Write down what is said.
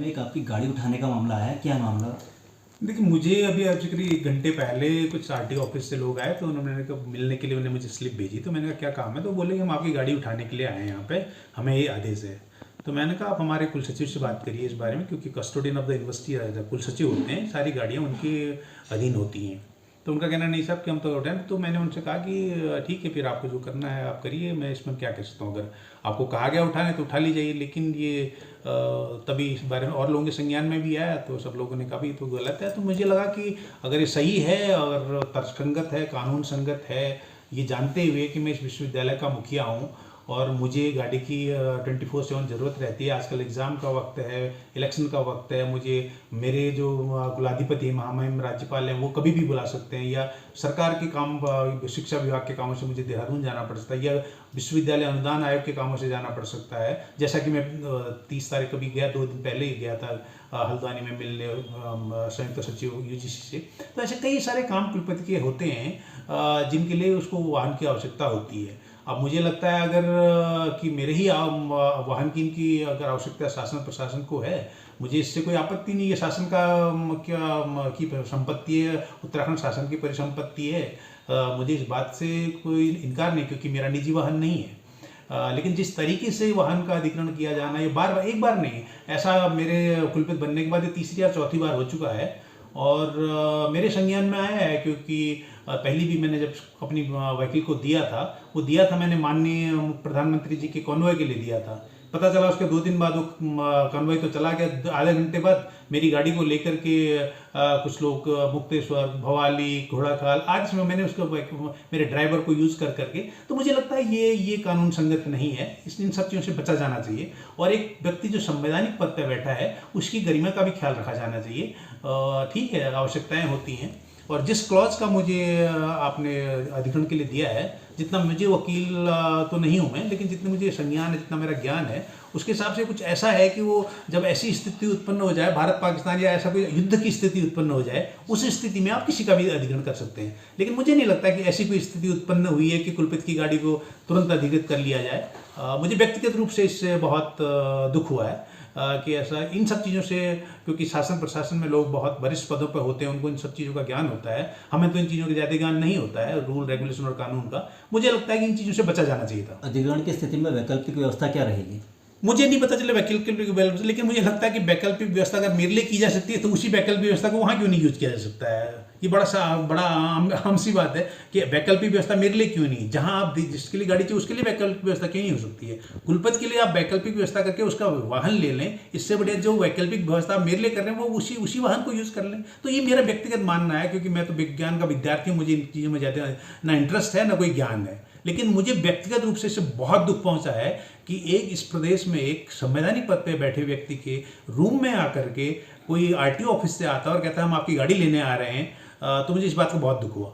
एक आपकी गाड़ी उठाने का मामला आया है, क्या मामला? देखिए, मुझे अभी एक्चुअली 1 घंटे पहले कुछ आरटीओ ऑफिस से लोग आए, तो उन्होंने कहा मिलने के लिए, उन्होंने मुझे स्लिप भेजी। तो मैंने कहा क्या काम है? तो बोले कि हम आपकी गाड़ी उठाने के लिए आए हैं यहाँ पे, हमें ये आदेश है। तो मैंने कहा आप हमारे कुल सचिव से बात करिए इस बारे में, क्योंकि कस्टोडियन ऑफ द यूनिवर्सिटी कुल सचिव होते हैं, सारी गाड़ियाँ उनके अधीन होती हैं। तो उनका कहना नहीं साहब कि हम तो उठाएं। तो मैंने उनसे कहा कि ठीक है, फिर आपको जो करना है आप करिए, मैं इसमें क्या कह सकता हूँ। अगर आपको कहा गया उठाने तो उठा लीजिए, लेकिन ये तभी इस बारे में और लोगों के संज्ञान में भी आया, तो सब लोगों ने कहा भी तो गलत है। तो मुझे लगा कि अगर ये सही है और तर्कसंगत है, कानून संगत है, ये जानते हुए कि मैं इस विश्वविद्यालय का मुखिया हूँ और मुझे गाड़ी की 24/7 ज़रूरत रहती है। आजकल एग्ज़ाम का वक्त है, इलेक्शन का वक्त है, मुझे मेरे जो कुलाधिपति महामहिम राज्यपाल हैं वो कभी भी बुला सकते हैं, या सरकार के काम, शिक्षा विभाग के कामों से मुझे देहरादून जाना पड़ सकता है, या विश्वविद्यालय अनुदान आयोग के कामों से जाना पड़ सकता है। जैसा कि मैं 30 तारीख को भी गया, 2 दिन पहले ही गया था हल्द्वानी में मिलने संयुक्त सचिव यूजीसी से। तो ऐसे कई सारे काम कुलपति के होते हैं जिनके लिए उसको वाहन की आवश्यकता होती है। अब मुझे लगता है अगर कि मेरे ही वाहन की इनकी अगर आवश्यकता शासन प्रशासन को है, मुझे इससे कोई आपत्ति नहीं है। शासन का क्या की संपत्ति है, उत्तराखंड शासन की परिसंपत्ति है, मुझे इस बात से कोई इनकार नहीं, क्योंकि मेरा निजी वाहन नहीं है। लेकिन जिस तरीके से वाहन का अधिग्रहण किया जाना, ये बार बार, एक बार नहीं, ऐसा मेरे कुलपति बनने के बाद ये 3री या 4थी बार हो चुका है। और मेरे संज्ञान में आया है, क्योंकि पहली भी मैंने जब अपनी वकील को दिया था, वो दिया था मैंने माननीय प्रधानमंत्री जी के कॉन्वॉय के लिए दिया था। पता चला उसके 2 दिन बाद वो कॉन्वॉय तो चला गया, आधे घंटे बाद मेरी गाड़ी को लेकर के कुछ लोग मुक्तेश्वर, भवाली, घोड़ाखाल आदि में मैंने उसको मेरे ड्राइवर को यूज़ कर करके। तो मुझे लगता है ये कानून संगत नहीं है, इस इन सब चीज़ों से बचा जाना चाहिए। और एक व्यक्ति जो संवैधानिक पद पर बैठा है उसकी गरिमा का भी ख्याल रखा जाना चाहिए। ठीक है, आवश्यकताएँ होती हैं, और जिस क्लॉज का मुझे आपने अधिग्रहण के लिए दिया है, जितना मुझे वकील तो नहीं हूँ मैं, लेकिन जितने मुझे संज्ञान है, जितना मेरा ज्ञान है, उसके हिसाब से कुछ ऐसा है कि वो जब ऐसी स्थिति उत्पन्न हो जाए, भारत पाकिस्तान या ऐसा कोई युद्ध की स्थिति उत्पन्न हो जाए, उस स्थिति में आप किसी का भी अधिग्रहण कर सकते हैं। लेकिन मुझे नहीं लगता कि ऐसी कोई स्थिति उत्पन्न हुई है कि कुलपति की गाड़ी को तुरंत अधिकृत कर लिया जाए। मुझे व्यक्तिगत रूप से इससे बहुत दुख हुआ है कि ऐसा इन सब चीज़ों से, क्योंकि शासन प्रशासन में लोग बहुत वरिष्ठ पदों पर होते हैं, उनको इन सब चीज़ों का ज्ञान होता है। हमें तो इन चीज़ों का ज़्यादा ज्ञान नहीं होता है, रूल रेगुलेशन और कानून का। मुझे लगता है कि इन चीज़ों से बचा जाना चाहिए था। अधिग्रहण की स्थिति में वैकल्पिक व्यवस्था क्या रहेगी? मुझे नहीं पता चला वैकल्पिक व्यवस्था, लेकिन मुझे लगता है कि वैकल्पिक व्यवस्था अगर मेरे लिए की जा सकती है, तो उसी वैकल्पिक व्यवस्था को वहाँ क्यों नहीं यूज किया जा सकता है। ये बड़ा आम सी बात है कि वैकल्पिक व्यवस्था मेरे लिए क्यों नहीं, जहाँ आप जिसके लिए गाड़ी चाहिए उसके लिए वैकल्पिक व्यवस्था क्यों नहीं हो सकती है। कुलपति के लिए आप वैकल्पिक व्यवस्था करके उसका वाहन ले लें, इससे बढ़िया जो वैकल्पिक व्यवस्था आप मेरे लिए कर रहे हैं वो उसी वाहन को यूज कर लें। तो ये मेरा व्यक्तिगत मानना है, क्योंकि मैं तो विज्ञान का विद्यार्थी हूँ, मुझे इन चीज़ों में ज़्यादा ना इंटरेस्ट है ना कोई ज्ञान है। लेकिन मुझे व्यक्तिगत रूप से इससे बहुत दुख पहुंचा है कि इस प्रदेश में एक संवैधानिक पद पे बैठे व्यक्ति के रूम में आकर के कोई आरटीओ ऑफिस से आता है और कहता है हम आपकी गाड़ी लेने आ रहे हैं। तो मुझे इस बात का बहुत दुख हुआ।